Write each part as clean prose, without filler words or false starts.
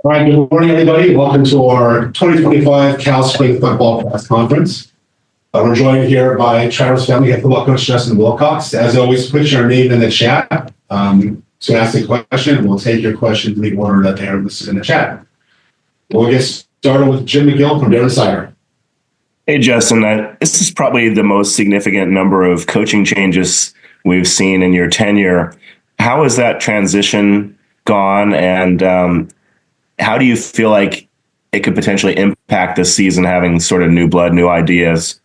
All right, good morning, everybody. Welcome to our 2025 Cal Spring Football Press Conference. We're joined here by Travis Family Head Football Coach Justin Wilcox. As always, put your name in the chat to ask a question, and we'll take your questions in the order that they are listed in the chat. We'll get started with Jim McGill from Dare Insider. Hey, Justin, this is probably the most significant number of coaching changes we've seen in your tenure. How has that transition gone, and how do you feel like it could potentially impact this season, having sort of new blood, new ideas?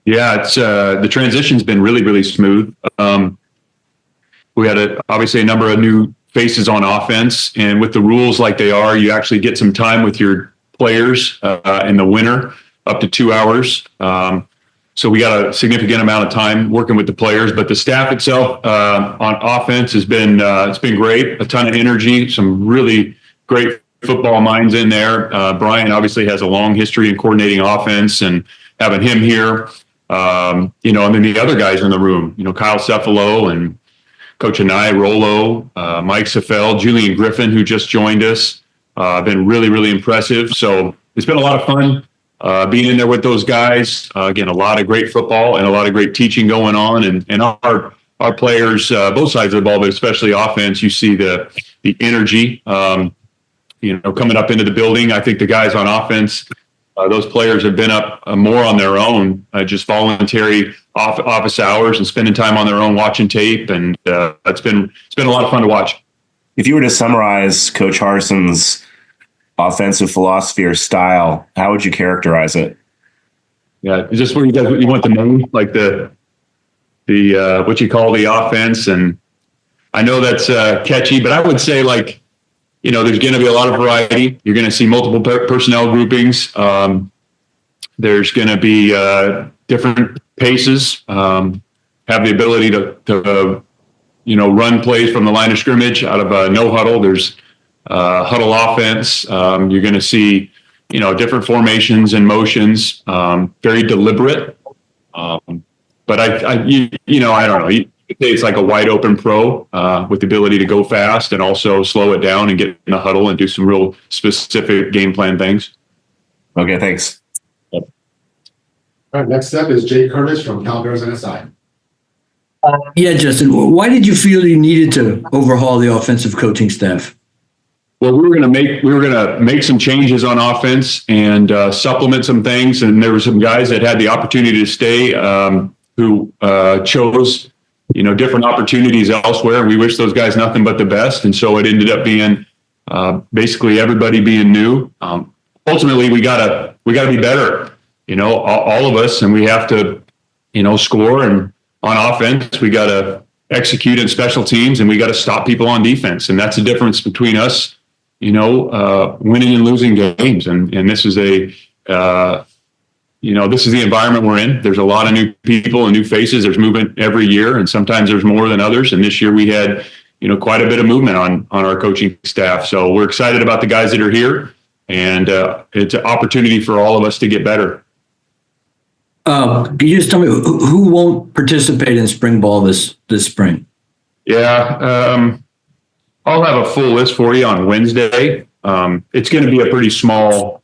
Yeah, it's the transition's been really, really smooth. We had obviously a number of new faces on offense, and with the rules like they are, you actually get some time with your players in the winter, up to 2 hours. So we got a significant amount of time working with the players, but the staff itself on offense has been it's been great. A ton of energy, some really great football minds in there. Brian obviously has a long history in coordinating offense, and having him here, and then the other guys in the room, Kyle Cephalo and Coach Anai Rollo, Mike Safel, Julian Griffin, who just joined us, been really, really impressive. So it's been a lot of fun being in there with those guys. Again, a lot of great football and a lot of great teaching going on, and our players, both sides of the ball, but especially offense, you see the energy. Coming up into the building. I think the guys on offense, those players have been up more on their own, just voluntary office hours and spending time on their own watching tape, and it's been a lot of fun to watch. If you were to summarize Coach Harson's offensive philosophy or style, how would you characterize it? Yeah, is this where you want the name, like the what you call the offense? And I know that's catchy, but I would say there's going to be a lot of variety. You're going to see multiple personnel groupings. There's going to be different paces. Have the ability to run plays from the line of scrimmage out of no huddle. There's huddle offense. You're going to see different formations and motions. Very deliberate. But I don't know. It's like a wide open pro with the ability to go fast and also slow it down and get in the huddle and do some real specific game plan things. Okay, thanks. All right, next up is Jay Curtis from Cal Bears NSI. Yeah, Justin, why did you feel you needed to overhaul the offensive coaching staff? Well, we were going to make some changes on offense and supplement some things, and there were some guys that had the opportunity to stay who chose different opportunities elsewhere. And we wish those guys nothing but the best. And so it ended up being basically everybody being new. Ultimately, we gotta be better, all of us, and we have to, score. And on offense, we got to execute in special teams, and we got to stop people on defense. And that's the difference between us, winning and losing games. And this is this is the environment we're in. There's a lot of new people and new faces. There's movement every year, and sometimes there's more than others. And this year we had, quite a bit of movement on our coaching staff. So we're excited about the guys that are here, and it's an opportunity for all of us to get better. Can you just tell me who won't participate in spring ball this spring? Yeah, I'll have a full list for you on Wednesday. It's going to be a pretty small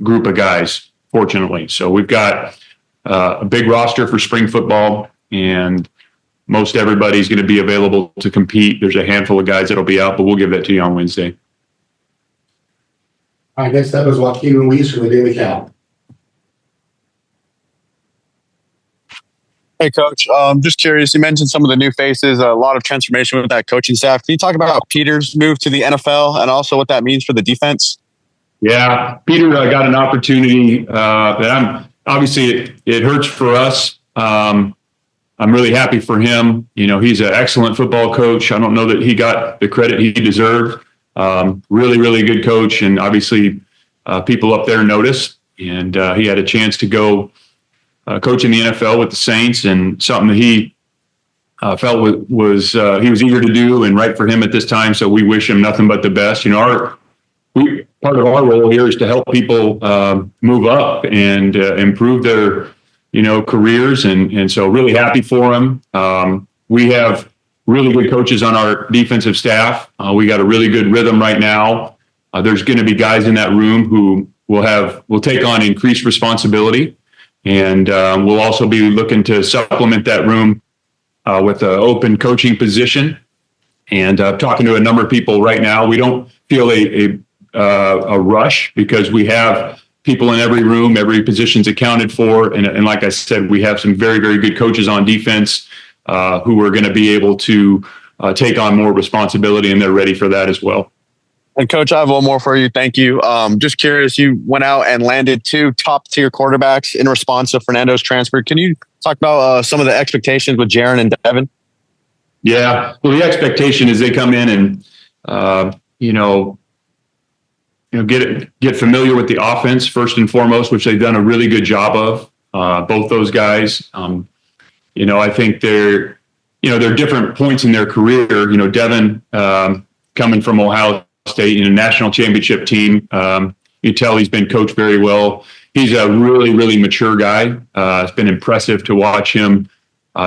group of guys, fortunately. So we've got a big roster for spring football, and most everybody's going to be available to compete. There's a handful of guys that'll be out, but we'll give that to you on Wednesday. All right, next up is Joaquin Ruiz from the Daily Cal. Hey, Coach. Just curious, you mentioned some of the new faces, a lot of transformation with that coaching staff. Can you talk about Peter's move to the NFL and also what that means for the defense? Yeah, Peter got an opportunity that it hurts for us. I'm really happy for him. He's an excellent football coach. I don't know that he got the credit he deserved. Really, really good coach. And obviously people up there noticed, and he had a chance to go coach in the NFL with the Saints, and something that he felt was he was eager to do and right for him at this time. So we wish him nothing but the best. Part of our role here is to help people move up and improve their, careers. And so really happy for him. We have really good coaches on our defensive staff. We got a really good rhythm right now. There's going to be guys in that room who will take on increased responsibility, and we'll also be looking to supplement that room with an open coaching position. And talking to a number of people right now, we don't feel a rush because we have people in every room, every position's accounted for, and like I said, we have some very, very good coaches on defense who are going to be able to take on more responsibility, and they're ready for that as well. And Coach, I have one more for you. Thank you. Just curious, you went out and landed 2 top-tier quarterbacks in response to Fernando's transfer. Can you talk about some of the expectations with Jaron and Devin? Yeah. Well, the expectation is they come in and, get familiar with the offense first and foremost, which they've done a really good job of. Both those guys, I think they're different points in their career. Devin, coming from Ohio State, national championship team, you tell he's been coached very well. He's a really, really mature guy. It's been impressive to watch him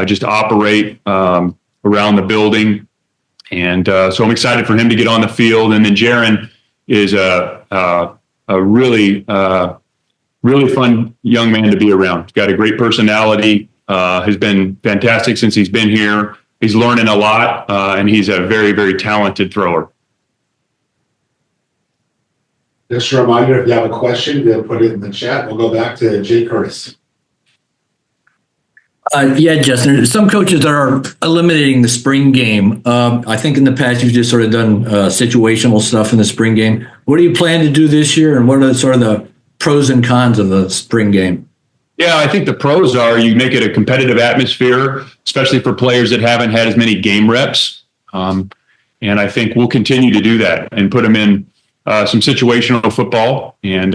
just operate around the building. And so I'm excited for him to get on the field. And then Jaron is a really, really fun young man to be around. He's got a great personality, has been fantastic since he's been here. He's learning a lot, and he's a very, very talented thrower. Just a reminder, if you have a question, they'll put it in the chat. We'll go back to Jay Curtis. Yeah, Justin, some coaches are eliminating the spring game. I think in the past you've just sort of done situational stuff in the spring game. What do you plan to do this year, and what are sort of the pros and cons of the spring game? Yeah, I think the pros are you make it a competitive atmosphere, especially for players that haven't had as many game reps. And I think we'll continue to do that and put them in some situational football and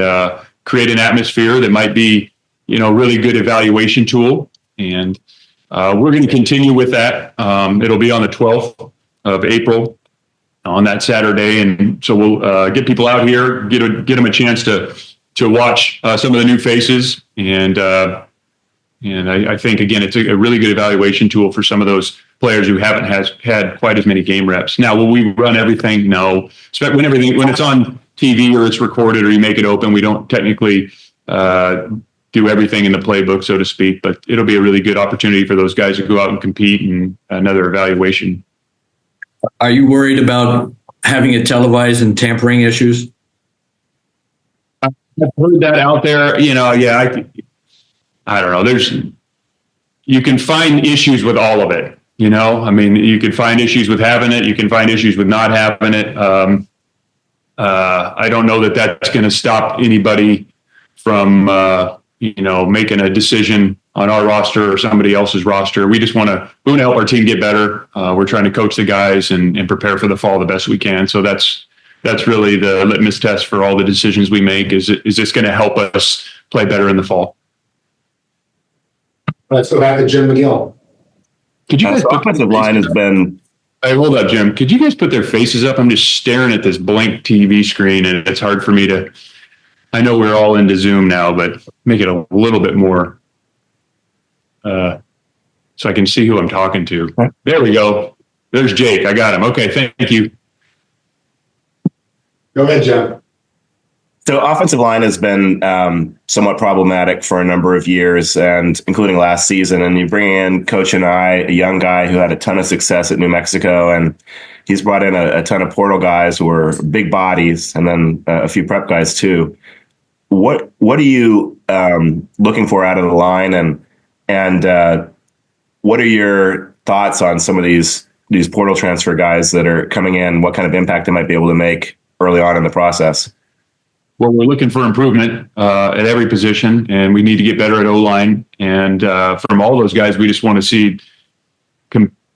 create an atmosphere that might be, really good evaluation tool. And we're going to continue with that. It'll be on the 12th of April on that Saturday. And so we'll get people out here, get them a chance to watch some of the new faces. And I think, again, it's a really good evaluation tool for some of those players who haven't had quite as many game reps. Now, will we run everything? No. When it's on TV or it's recorded or you make it open, we don't technically do everything in the playbook, so to speak, but it'll be a really good opportunity for those guys to go out and compete and another evaluation. Are you worried about having it televised and tampering issues? I've heard that out there, I don't know. You can find issues with all of it, you can find issues with having it. You can find issues with not having it. I don't know that that's going to stop anybody from, making a decision on our roster or somebody else's roster. We want to help our team get better. We're trying to coach the guys and prepare for the fall the best we can. So that's really the litmus test for all the decisions we make. Is this going to help us play better in the fall? Let's go back to Jim McGill. Could you guys offensive line has been. Hey, hold up, Jim. Could you guys put their faces up? I'm just staring at this blank TV screen, and it's hard for me to. I know we're all into Zoom now, but make it a little bit more so I can see who I'm talking to. There we go. There's Jake. I got him. Okay, thank you. Go ahead, Jim. So offensive line has been somewhat problematic for a number of years, and including last season. And you bring in Coach and a young guy who had a ton of success at New Mexico, and he's brought in a ton of portal guys who are big bodies, and then a few prep guys too. What are you looking for out of the line, and what are your thoughts on some of these portal transfer guys that are coming in? What kind of impact they might be able to make early on in the process? Well, we're looking for improvement at every position, and we need to get better at O-line. And from all those guys, we just want to see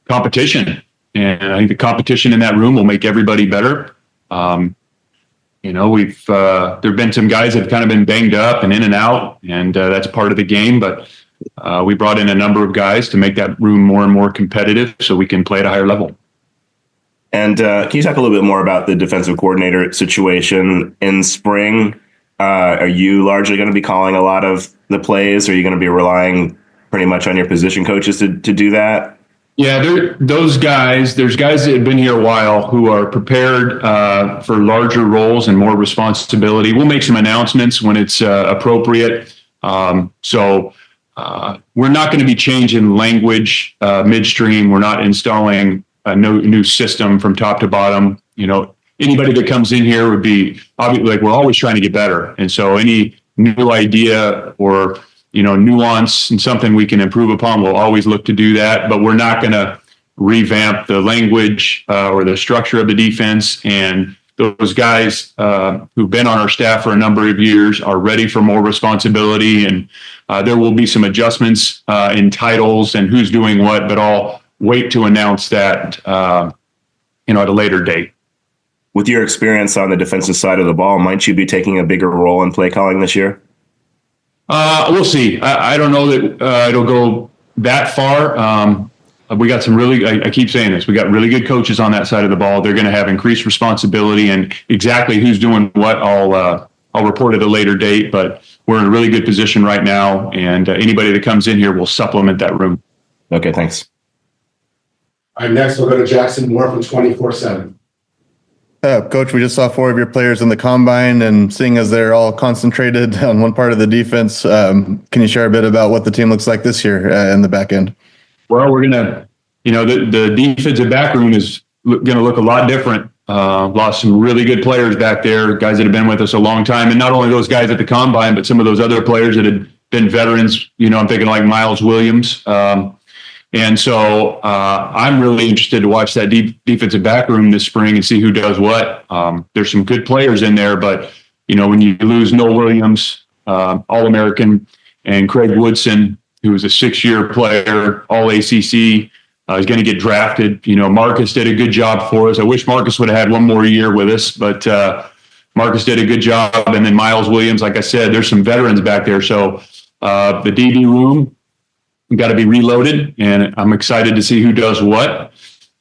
competition. And I think the competition in that room will make everybody better. There've been some guys that have kind of been banged up and in and out, and that's part of the game. But we brought in a number of guys to make that room more and more competitive so we can play at a higher level. And can you talk a little bit more about the defensive coordinator situation in spring? Are you largely going to be calling a lot of the plays? Or are you going to be relying pretty much on your position coaches to do that? Yeah, those guys. There's guys that have been here a while who are prepared for larger roles and more responsibility. We'll make some announcements when it's appropriate. So we're not going to be changing language midstream. We're not installing a new system from top to bottom. Anybody that comes in here would be obviously, like, we're always trying to get better, and so any new idea or nuance and something we can improve upon, we'll always look to do that. But we're not going to revamp the language or the structure of the defense. And those guys who've been on our staff for a number of years are ready for more responsibility. And there will be some adjustments in titles and who's doing what, but I'll wait to announce that at a later date. With your experience on the defensive side of the ball, might you be taking a bigger role in play calling this year? We'll see. I don't know that it'll go that far. We got some I keep saying this, we got really good coaches on that side of the ball. They're going to have increased responsibility, and exactly who's doing what, I'll report at a later date, but we're in a really good position right now, and anybody that comes in here will supplement that room. Okay, thanks. All right, next we'll go to Jackson Moore from 24/7. Coach, we just saw 4 of your players in the combine, and seeing as they're all concentrated on one part of the defense, can you share a bit about what the team looks like this year in the back end? Well, we're going to, the defensive back room is going to look a lot different. Lost some really good players back there, guys that have been with us a long time. And not only those guys at the combine, but some of those other players that had been veterans, I'm thinking like Miles Williams. And so I'm really interested to watch that defensive back room this spring and see who does what. There's some good players in there, but, when you lose Noel Williams, All-American, and Craig Woodson, who was a 6-year player, All-ACC, is going to get drafted. Marcus did a good job for us. I wish Marcus would have had one more year with us, but Marcus did a good job. And then Miles Williams, like I said, there's some veterans back there. So the DB room, got to be reloaded, and I'm excited to see who does what.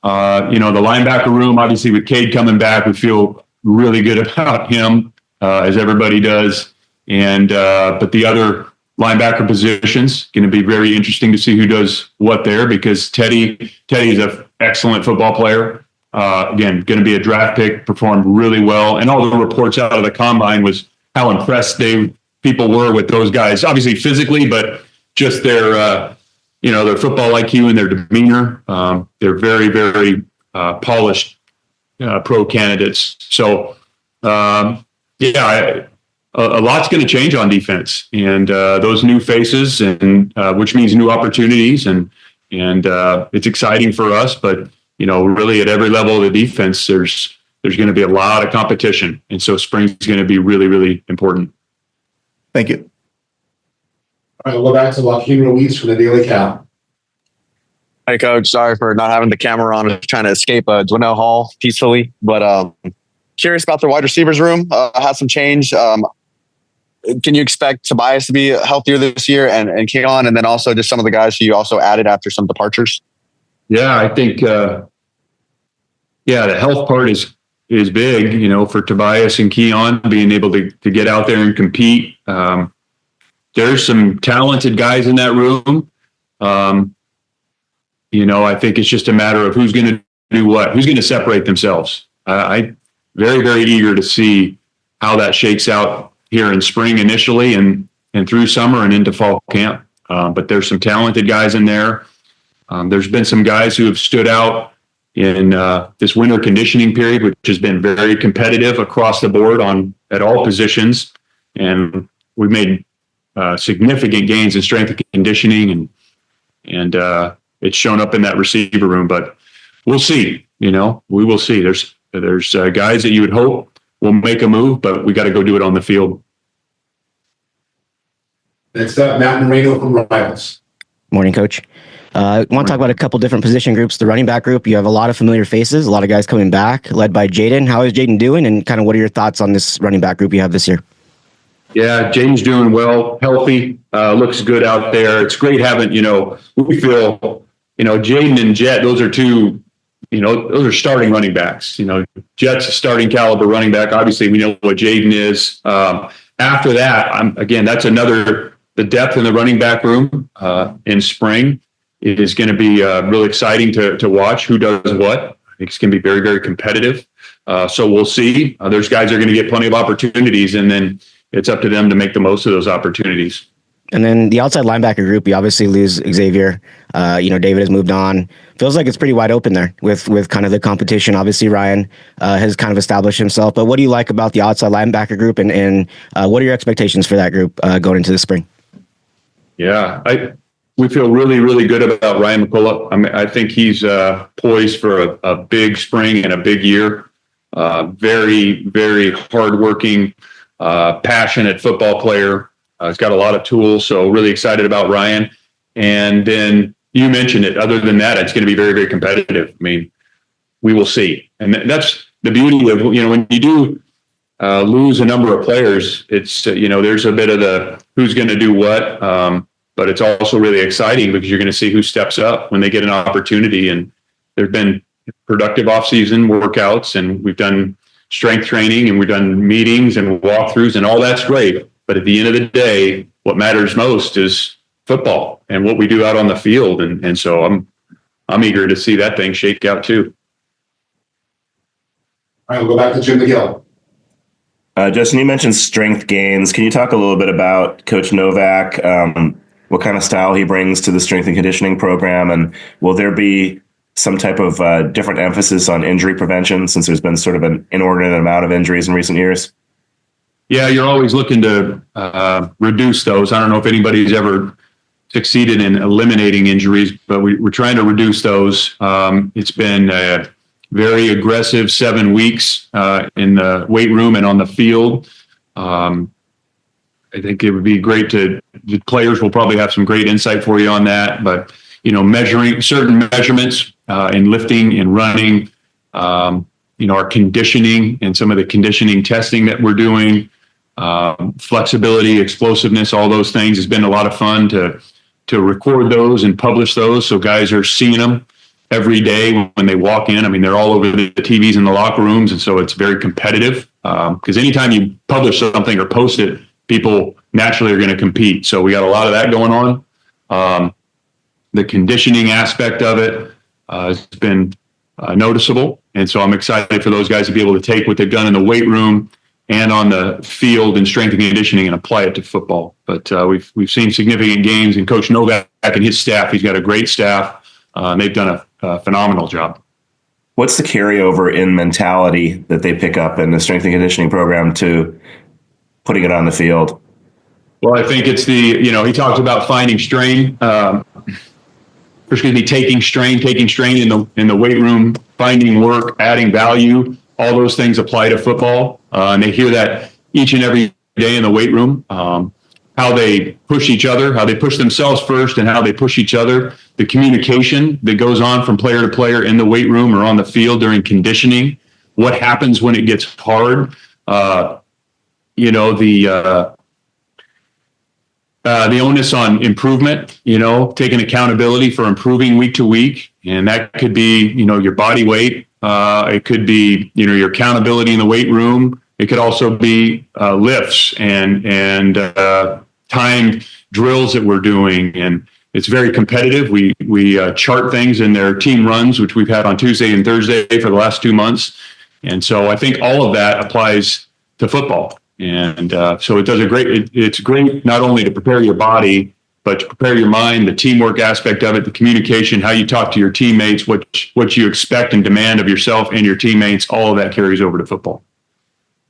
The linebacker room, obviously with Cade coming back, we feel really good about him, as everybody does. And but the other linebacker positions going to be very interesting to see who does what there, because Teddy is an excellent football player. Again, going to be a draft pick, performed really well, and all the reports out of the combine was how impressed people were with those guys. Obviously physically, but just their their football IQ and their demeanor. They're very, very polished pro candidates. So, a lot's going to change on defense, and those new faces, and which means new opportunities, and it's exciting for us. But really at every level of the defense, there's going to be a lot of competition, and so spring's going to be really, really important. Thank you. All right, we'll go back to Joaquin Ruiz from the Daily Cal. Hey, Coach. Sorry for not having the camera on. I was trying to escape Dwinell Hall peacefully, but curious about the wide receivers room. Had some change. Can you expect Tobias to be healthier this year, and Keon, and then also just some of the guys who you also added after some departures? Yeah, I think the health part is big. For Tobias and Keon being able to get out there and compete. There's some talented guys in that room. I think it's just a matter of who's going to do what, who's going to separate themselves. I'm very, very eager to see how that shakes out here in spring initially, and through summer and into fall camp. But there's some talented guys in there. There's been some guys who have stood out in this winter conditioning period, which has been very competitive across the board at all positions. And we made significant gains in strength and conditioning, and it's shown up in that receiver room. But we'll see. We will see. There's guys that you would hope will make a move, but we got to go do it on the field. Next up, Matt Moreno from Rivals. Morning, Coach. I want to talk about a couple different position groups. The running back group, you have a lot of familiar faces, a lot of guys coming back, led by Jaden. How is Jaden doing, and kind of what are your thoughts on this running back group you have this year? Yeah, Jaden's doing well, healthy, looks good out there. It's great having, we feel, Jaden and Jet, those are two, those are starting running backs. Jet's a starting caliber running back. Obviously, we know what Jaden is. After that, that's the depth in the running back room in spring. is going to be really exciting to watch who does what. I think it's going to be very, very competitive. So we'll see. There's guys that are going to get plenty of opportunities, and then it's up to them to make the most of those opportunities. And then the outside linebacker group, you obviously lose Xavier. David has moved on. Feels like it's pretty wide open there with kind of the competition. Obviously, Ryan has kind of established himself. But what do you like about the outside linebacker group, and what are your expectations for that group going into the spring? Yeah, we feel really, really good about Ryan McCullough. I mean, I think he's poised for a big spring and a big year. Very, very hardworking, passionate football player. He's got a lot of tools, so really excited about Ryan. And then you mentioned it. Other than that, it's going to be very, very competitive. I mean, we will see. And that's the beauty of, when you do lose a number of players, it's, there's a bit of the who's going to do what. But it's also really exciting because you're going to see who steps up when they get an opportunity. And there's been productive off-season workouts, and we've done strength training, and we've done meetings and walkthroughs, and all that's great. But at the end of the day, what matters most is football and what we do out on the field. And so I'm eager to see that thing shake out too. All right, we'll go back to Jim McGill. Justin, you mentioned strength gains. Can you talk a little bit about Coach Novak, what kind of style he brings to the strength and conditioning program? And will there be some type of different emphasis on injury prevention, since there's been sort of an inordinate amount of injuries in recent years? Yeah, you're always looking to reduce those. I don't know if anybody's ever succeeded in eliminating injuries, but we're trying to reduce those. It's been a very aggressive 7 weeks in the weight room and on the field. I think it would be great the players will probably have some great insight for you on that, but measuring certain measurements in lifting and running, our conditioning and some of the conditioning testing that we're doing, flexibility, explosiveness, all those things has been a lot of fun to record those and publish those. So guys are seeing them every day when they walk in. I mean, they're all over the TVs in the locker rooms. And so it's very competitive because anytime you publish something or post it, people naturally are going to compete. So we got a lot of that going on. The conditioning aspect of it has been noticeable. And so I'm excited for those guys to be able to take what they've done in the weight room and on the field and strength and conditioning and apply it to football. But we've seen significant gains, and Coach Novak and his staff, he's got a great staff. They've done a phenomenal job. What's the carryover in mentality that they pick up in the strength and conditioning program to putting it on the field? Well, I think it's he talks about finding strain. There's going to be taking strain in the weight room, finding work, adding value. All those things apply to football. And they hear that each and every day in the weight room, how they push each other, how they push themselves first and how they push each other, the communication that goes on from player to player in the weight room or on the field during conditioning, what happens when it gets hard, the onus on improvement, taking accountability for improving week to week. And that could be, your body weight. It could be, your accountability in the weight room. It could also be lifts and timed drills that we're doing. And it's very competitive. We chart things in their team runs, which we've had on Tuesday and Thursday for the last 2 months. And so I think all of that applies to football. And so it does it's great not only to prepare your body, but to prepare your mind, the teamwork aspect of it, the communication, how you talk to your teammates, what you expect and demand of yourself and your teammates, all of that carries over to football.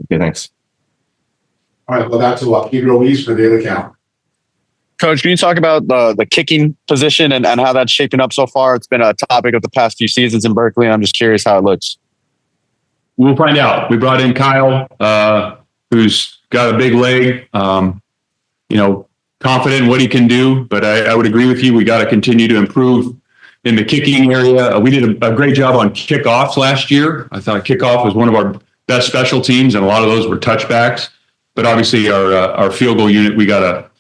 Okay, thanks. All right, well, that's Pete Ruiz for the Daily Count. Coach, can you talk about the kicking position and how that's shaping up so far? It's been a topic of the past few seasons in Berkeley. I'm just curious how it looks. We'll find out. We brought in Kyle, who's got a big leg, confident in what he can do. But I would agree with you. We got to continue to improve in the kicking area. We did a great job on kickoffs last year. I thought kickoff was one of our best special teams, and a lot of those were touchbacks. But obviously, our field goal unit, we gotta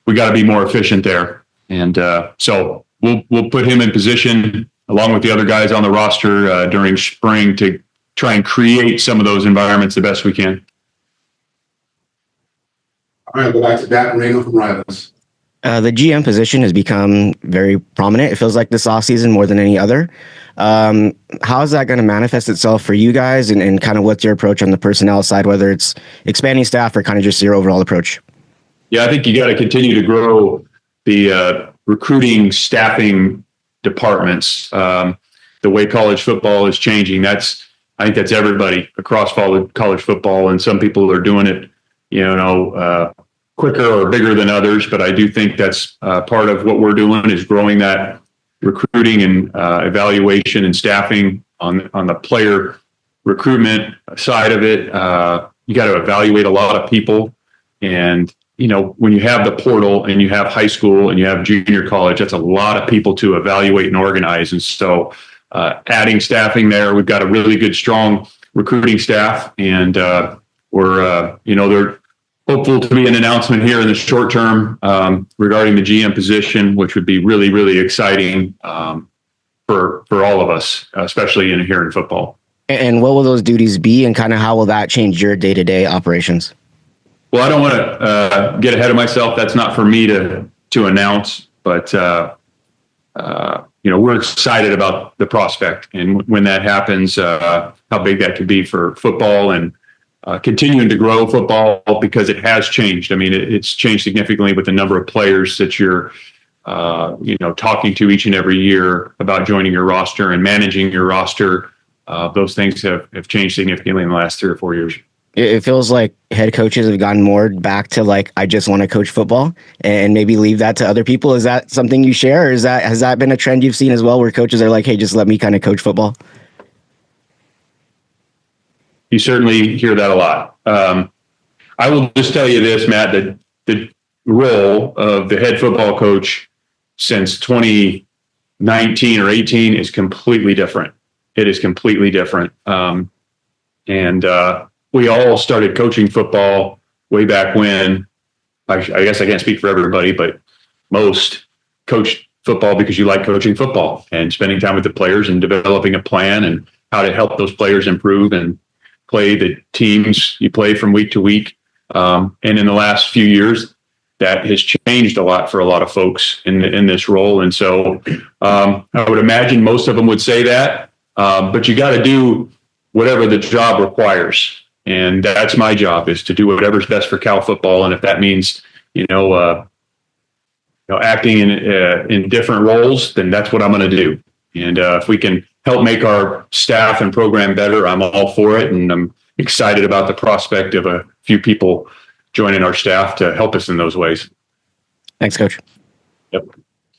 be more efficient there. And so we'll put him in position along with the other guys on the roster during spring to try and create some of those environments the best we can. All right, go back to Matt Moreno from Rivals. The GM position has become very prominent. It feels like this offseason more than any other. How is that going to manifest itself for you guys, and kind of what's your approach on the personnel side, whether it's expanding staff or kind of just your overall approach? Yeah, I think you got to continue to grow the recruiting staffing departments. The way college football is changing, I think that's everybody across college football, and some people are doing it, quicker or bigger than others. But I do think that's part of what we're doing is growing that recruiting and evaluation and staffing on the player recruitment side of it. You got to evaluate a lot of people, and when you have the portal and you have high school and you have junior college, that's a lot of people to evaluate and organize. And so adding staffing there, we've got a really good, strong recruiting staff, and they're hopeful to be an announcement here in the short term regarding the GM position, which would be really, really exciting for all of us, especially here in football. And what will those duties be, and kind of how will that change your day-to-day operations? Well, I don't want to get ahead of myself. That's not for me to announce, but we're excited about the prospect, and when that happens, how big that could be for football and continuing to grow football, because it has changed. I mean, it's changed significantly with the number of players that you're, talking to each and every year about joining your roster and managing your roster. Those things have changed significantly in the last 3 or 4 years. It feels like head coaches have gotten more back to like, I just want to coach football, and maybe leave that to other people. Is that something you share, or has that been a trend you've seen as well, where coaches are like, hey, just let me kind of coach football? You certainly hear that a lot. I will just tell you this, Matt, that the role of the head football coach since 2019 or 18 is completely different. It is completely different. We all started coaching football way back when. I guess I can't speak for everybody, but most coach football because you like coaching football and spending time with the players and developing a plan and how to help those players improve and play the teams you play from week to week. And in the last few years, that has changed a lot for a lot of folks in this role. And so I would imagine most of them would say that, but you got to do whatever the job requires. And that's my job, is to do whatever's best for Cal football. And if that means, acting in different roles, then that's what I'm going to do. And if we can help make our staff and program better, I'm all for it. And I'm excited about the prospect of a few people joining our staff to help us in those ways. Thanks, Coach. Yep.